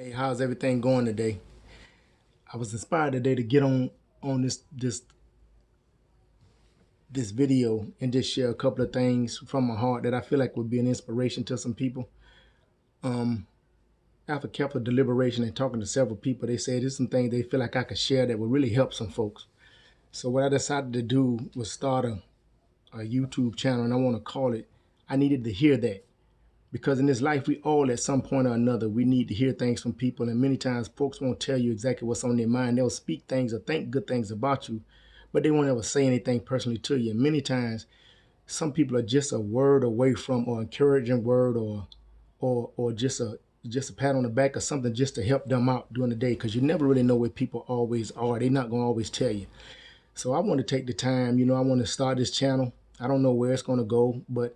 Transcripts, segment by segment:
Hey, how's everything going today? I was inspired today to get on this video and just share a couple of things from my heart that I feel like would be an inspiration to some people. After careful deliberation and talking to several people, they said there's some things they feel like I could share that would really help some folks. So what I decided to do was start a YouTube channel, and I want to call it I Needed to Hear That. Because in this life, we all at some point or another, we need to hear things from people. And many times folks won't tell you exactly what's on their mind. They'll speak things or think good things about you, but they won't ever say anything personally to you. And many times some people are just a word away from, or encouraging word, or just a pat on the back or something just to help them out during the day. Because you never really know where people always are. They're not going to always tell you. So I want to take the time, I want to start this channel. I don't know where it's going to go, but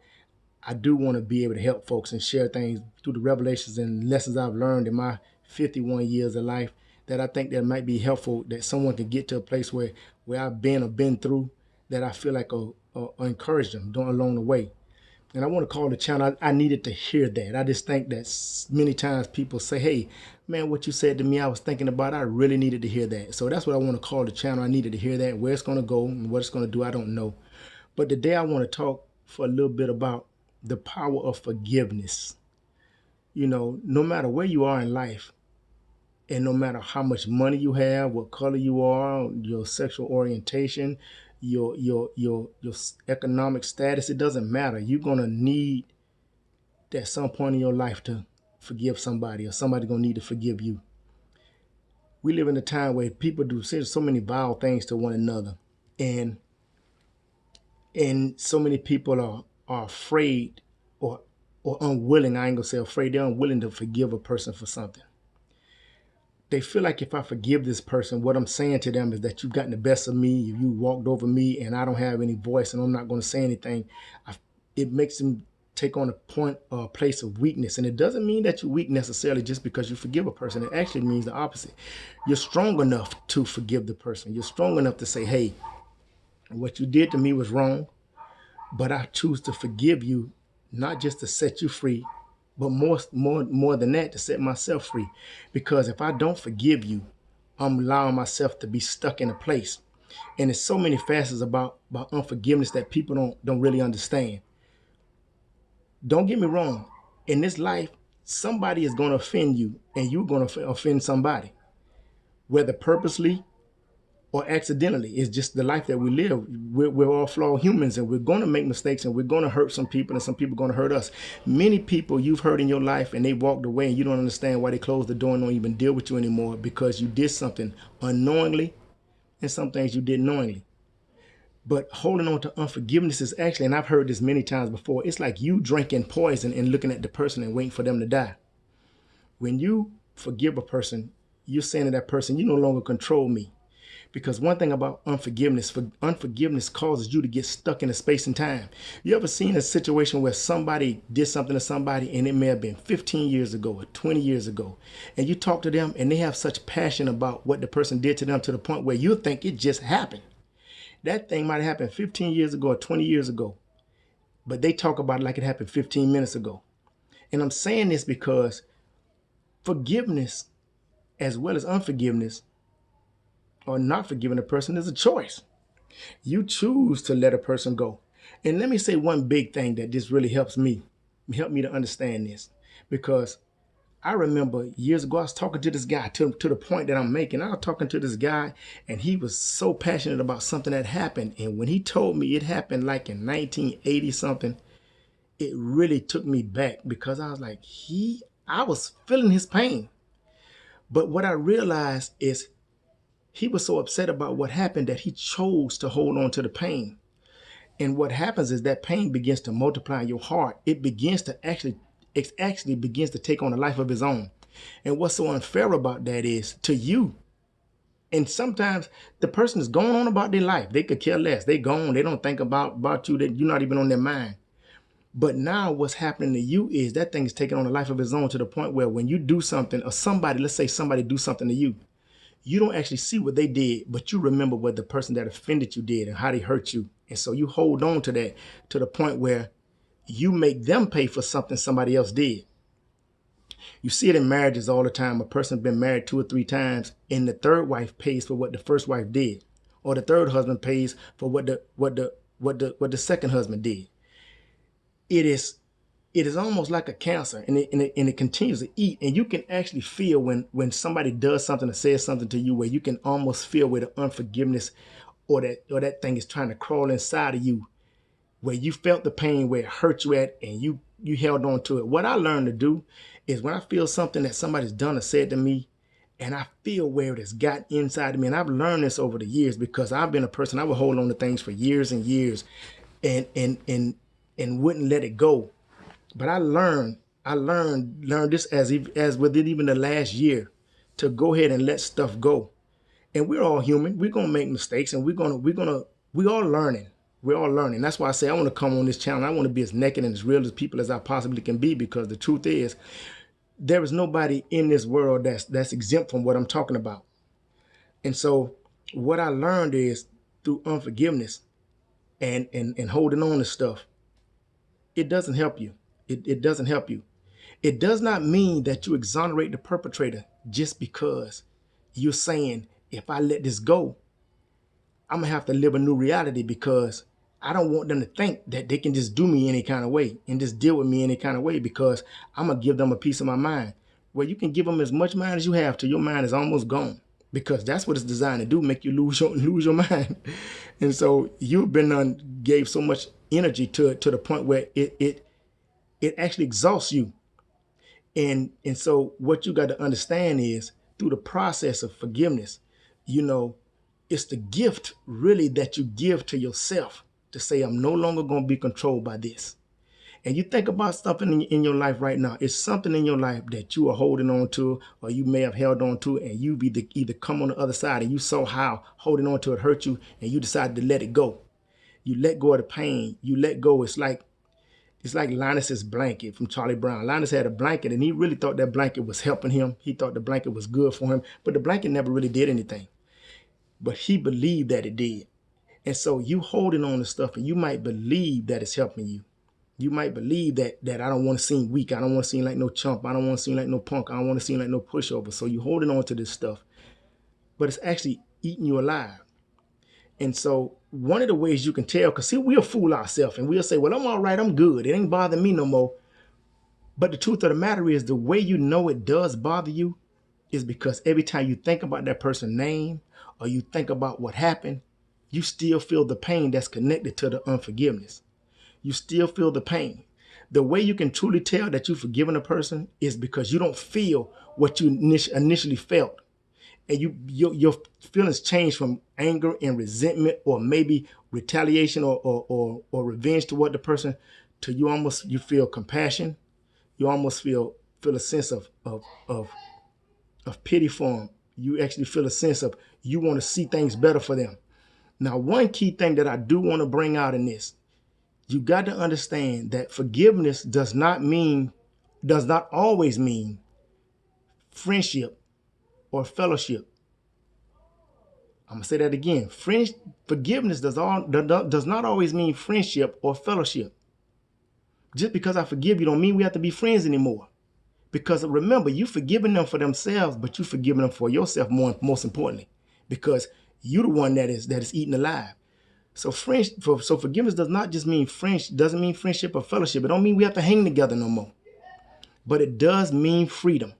I do want to be able to help folks and share things through the revelations and lessons I've learned in my 51 years of life that I think that might be helpful, that someone can get to a place where I've been or been through, that I feel like will encourage them along the way. And I want to call the channel, I needed to hear that. I just think that many times people say, hey, man, what you said to me, I was thinking about, I really needed to hear that. So that's what I want to call the channel. I needed to hear that. Where it's going to go and what it's going to do, I don't know. But today I want to talk for a little bit about the power of forgiveness. No matter where you are in life, and no matter how much money you have, what color you are, your sexual orientation, your economic status, it doesn't matter. You're gonna need at some point in your life to forgive somebody, or somebody gonna need to forgive you. We live in a time where people do so many vile things to one another, and so many people are afraid, or unwilling. I ain't gonna say afraid, they're unwilling to forgive a person for something. They feel like if I forgive this person, what I'm saying to them is that you've gotten the best of me, you walked over me, and I don't have any voice, and I'm not going to say anything. It makes them take on a point or a place of weakness. And it doesn't mean that you're weak necessarily just because you forgive a person. It actually means the opposite. You're strong enough to forgive the person. You're strong enough to say, hey, what you did to me was wrong, but I choose to forgive you, not just to set you free, but more than that, to set myself free. Because if I don't forgive you, I'm allowing myself to be stuck in a place. And there's so many facets about unforgiveness that people don't really understand. Don't get me wrong. In this life, somebody is going to offend you, and you're going to offend somebody, whether purposely or accidentally. It's just the life that we live. We're all flawed humans, and we're going to make mistakes, and we're going to hurt some people, and some people are going to hurt us. Many people you've hurt in your life, and they walked away, and you don't understand why they closed the door and don't even deal with you anymore, because you did something unknowingly, and some things you did knowingly. But holding on to unforgiveness is actually, and I've heard this many times before, it's like you drinking poison and looking at the person and waiting for them to die. When you forgive a person, you're saying to that person, you no longer control me. Because one thing about unforgiveness causes you to get stuck in a space and time. You ever seen a situation where somebody did something to somebody, and it may have been 15 years ago or 20 years ago, and you talk to them and they have such passion about what the person did to them to the point where you think it just happened. That thing might have happened 15 years ago or 20 years ago, but they talk about it like it happened 15 minutes ago. And I'm saying this because forgiveness, as well as unforgiveness, or not forgiving a person, is a choice. You choose to let a person go. And let me say one big thing that just really help me to understand this. Because I remember years ago, I was talking to this guy to the point that I'm making. I was talking to this guy, and he was so passionate about something that happened. And when he told me it happened like in 1980 something, it really took me back, because I was like, I was feeling his pain. But what I realized is he was so upset about what happened that he chose to hold on to the pain. And what happens is that pain begins to multiply in your heart. It actually begins to take on a life of its own. And what's so unfair about that is to you. And sometimes the person is going on about their life. They could care less. They gone. They don't think about you, that you're not even on their mind. But now what's happening to you is that thing is taking on a life of its own, to the point where when you do something, or somebody, let's say somebody do something to you, you don't actually see what they did, but you remember what the person that offended you did and how they hurt you. And so you hold on to that, to the point where you make them pay for something somebody else did. You see it in marriages all the time. A person's been married 2 or 3 times, and the third wife pays for what the first wife did, or the third husband pays for what the second husband did. It is almost like a cancer, and it continues to eat. And you can actually feel when somebody does something or says something to you, where you can almost feel where the unforgiveness or that thing is trying to crawl inside of you, where you felt the pain, where it hurt you at, and you held on to it. What I learned to do is when I feel something that somebody's done or said to me, and I feel where it has got inside of me, and I've learned this over the years because I've been a person, I would hold on to things for years and years and wouldn't let it go. But I learned this as within even the last year, to go ahead and let stuff go. And we're all human. We're gonna make mistakes, and we all learning. We're all learning. That's why I say I want to come on this channel. I want to be as naked and as real as people as I possibly can be, because the truth is, there is nobody in this world that's exempt from what I'm talking about. And so what I learned is, through unforgiveness and holding on to stuff, it doesn't help you. It doesn't help you. It does not mean that you exonerate the perpetrator just because you're saying, if I let this go, I'm gonna have to live a new reality, because I don't want them to think that they can just do me any kind of way and just deal with me any kind of way, because I'm gonna give them a piece of my mind. Well, you can give them as much mind as you have till your mind is almost gone, because that's what it's designed to do, make you lose your mind. And so you've been gave so much energy to it, to the point where it actually exhausts you. And so what you got to understand is, through the process of forgiveness, it's the gift really that you give to yourself, to say, I'm no longer going to be controlled by this. And you think about stuff in your life right now. It's something in your life that you are holding on to, or you may have held on to, and you either come on the other side and you saw how holding on to it hurt you, and you decided to let it go. You let go of the pain. You let go. It's like Linus's blanket from Charlie Brown. Linus had a blanket, and he really thought that blanket was helping him. He thought the blanket was good for him, but the blanket never really did anything. But he believed that it did. And so you holding on to stuff, and you might believe that it's helping you. You might believe that I don't want to seem weak. I don't want to seem like no chump. I don't want to seem like no punk. I don't want to seem like no pushover. So you're holding on to this stuff, but it's actually eating you alive. And so one of the ways you can tell, because see, we'll fool ourselves and we'll say, well, I'm all right, I'm good, it ain't bothering me no more. But the truth of the matter is, the way you know it does bother you is because every time you think about that person's name, or you think about what happened, you still feel the pain that's connected to the unforgiveness. You still feel the pain. The way you can truly tell that you've forgiven a person is because you don't feel what you initially felt. And your feelings change from anger and resentment, or maybe retaliation or revenge toward the person, to you feel compassion. You almost feel a sense of pity for them. You actually feel a sense of, you want to see things better for them. Now, one key thing that I do want to bring out in this, you got to understand that forgiveness does not always mean friendship or fellowship. I'm gonna say that again. Forgiveness does not always mean friendship or fellowship. Just because I forgive you don't mean we have to be friends anymore. Because remember, you've forgiven them for themselves, but you've forgiven them for yourself most importantly, because you're the one that is eaten alive. So forgiveness does not just mean doesn't mean friendship or fellowship. It don't mean we have to hang together no more. But it does mean freedom.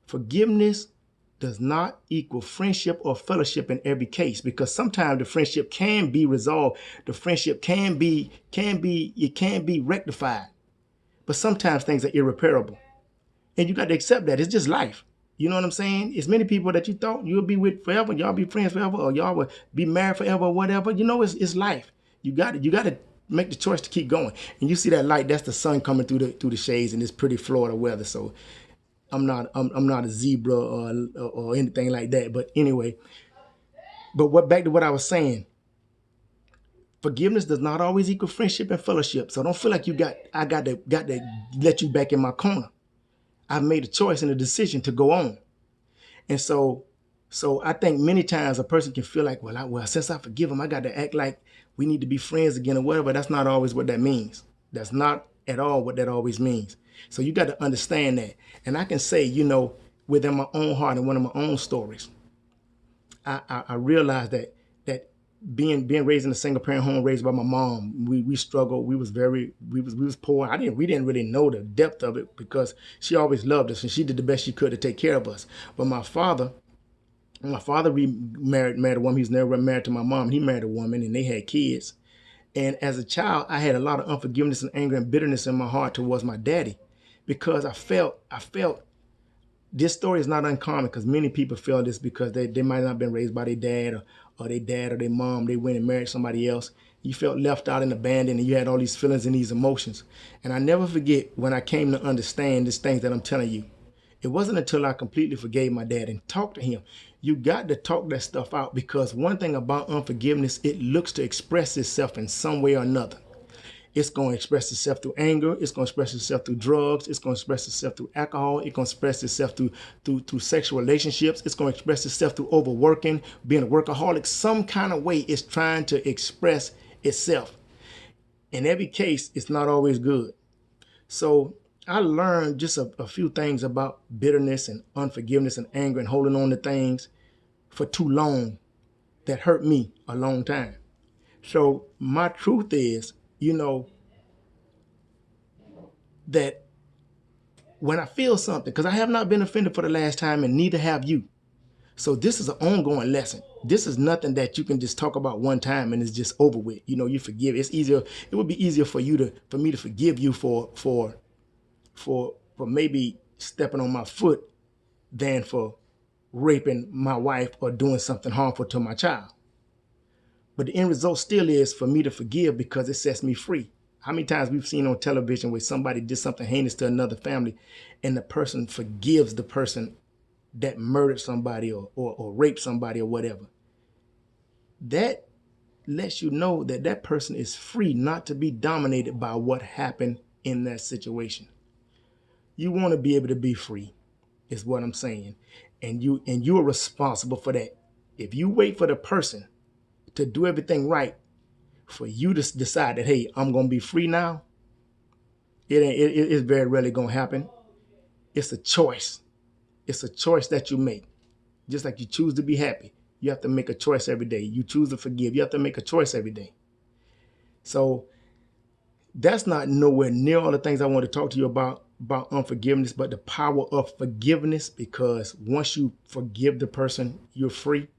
Forgiveness does not equal friendship or fellowship in every case, because sometimes the friendship can be resolved. The friendship can be rectified. But sometimes things are irreparable. And you got to accept that. It's just life. You know what I'm saying? It's many people that you thought you'll be with forever, y'all be friends forever, or y'all will be married forever or whatever. It's life. You got to make the choice to keep going. And you see that light, that's the sun coming through the shades in this pretty Florida weather. So I'm not a zebra or anything like that. But anyway, back to what I was saying. Forgiveness does not always equal friendship and fellowship. So don't feel like I got to let you back in my corner. I've made a choice and a decision to go on. And so I think many times a person can feel like, well, since I forgive him, I got to act like we need to be friends again or whatever. That's not always what that means. That's not at all what that always means. So you got to understand that. And I can say, you know, within my own heart and one of my own stories, I realized that being raised in a single parent home, raised by my mom, we struggled. We was poor. We didn't really know the depth of it because she always loved us and she did the best she could to take care of us. But my father married a woman. He's never been married to my mom. He married a woman and they had kids. And as a child, I had a lot of unforgiveness and anger and bitterness in my heart towards my daddy because I felt this story is not uncommon because many people feel this because they might not have been raised by their dad or their dad or their mom. They went and married somebody else. You felt left out and abandoned and you had all these feelings and these emotions. And I never forget when I came to understand these things that I'm telling you. It wasn't until I completely forgave my dad and talked to him. You got to talk that stuff out because one thing about unforgiveness, it looks to express itself in some way or another. It's going to express itself through anger. It's going to express itself through drugs. It's going to express itself through alcohol. It's going to express itself through sexual relationships. It's going to express itself through overworking, being a workaholic. Some kind of way it's trying to express itself. In every case, it's not always good. So I learned just a few things about bitterness and unforgiveness and anger and holding on to things for too long that hurt me a long time. So my truth is, you know, that when I feel something, because I have not been offended for the last time and neither have you. So this is an ongoing lesson. This is nothing that you can just talk about one time and it's just over with. You know, you forgive. It's easier. It would be easier for me to forgive you for maybe stepping on my foot than for raping my wife or doing something harmful to my child. But the end result still is for me to forgive because it sets me free. How many times we've seen on television where somebody did something heinous to another family and the person forgives the person that murdered somebody or raped somebody or whatever. That lets you know that that person is free not to be dominated by what happened in that situation. You want to be able to be free, is what I'm saying. And you are responsible for that. If you wait for the person to do everything right for you to decide that, hey, I'm going to be free now, it's very rarely going to happen. It's a choice. It's a choice that you make. Just like you choose to be happy, you have to make a choice every day. You choose to forgive, you have to make a choice every day. So that's not nowhere near all the things I want to talk to you about unforgiveness, but the power of forgiveness, because once you forgive the person, you're free.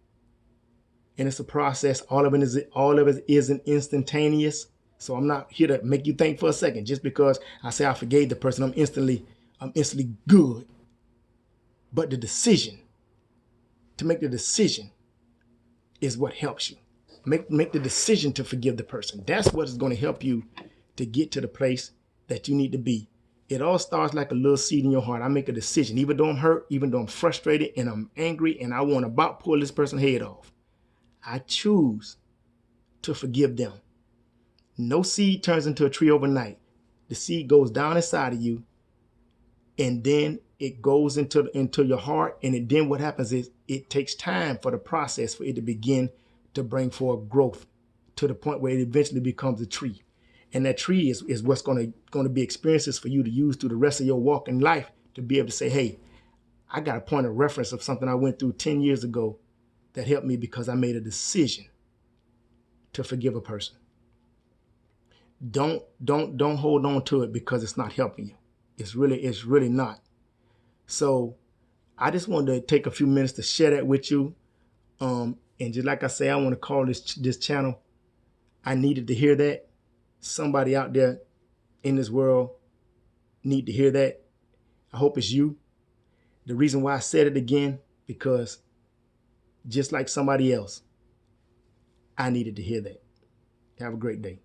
And it's a process. All of it isn't instantaneous. So I'm not here to make you think for a second. Just because I say I forgave the person, I'm instantly good. But the decision, to make the decision, is what helps you. Make the decision to forgive the person. That's what is going to help you to get to the place that you need to be. It all starts like a little seed in your heart. I make a decision, even though I'm hurt, even though I'm frustrated and I'm angry and I want to about pull this person's head off. I choose to forgive them. No seed turns into a tree overnight. The seed goes down inside of you and then it goes into your heart. And then what happens is it takes time for the process for it to begin to bring forth growth to the point where it eventually becomes a tree. And that tree is what's going to be experiences for you to use through the rest of your walk in life to be able to say, hey, I got a point of reference of something I went through 10 years ago that helped me because I made a decision to forgive a person. Don't hold on to it because it's not helping you. It's really not. So I just wanted to take a few minutes to share that with you. And just like I say, I want to call this channel, I needed to hear that. Somebody out there in this world need to hear that. I hope it's you. The reason why I said it again, because just like somebody else, I needed to hear that. Have a great day.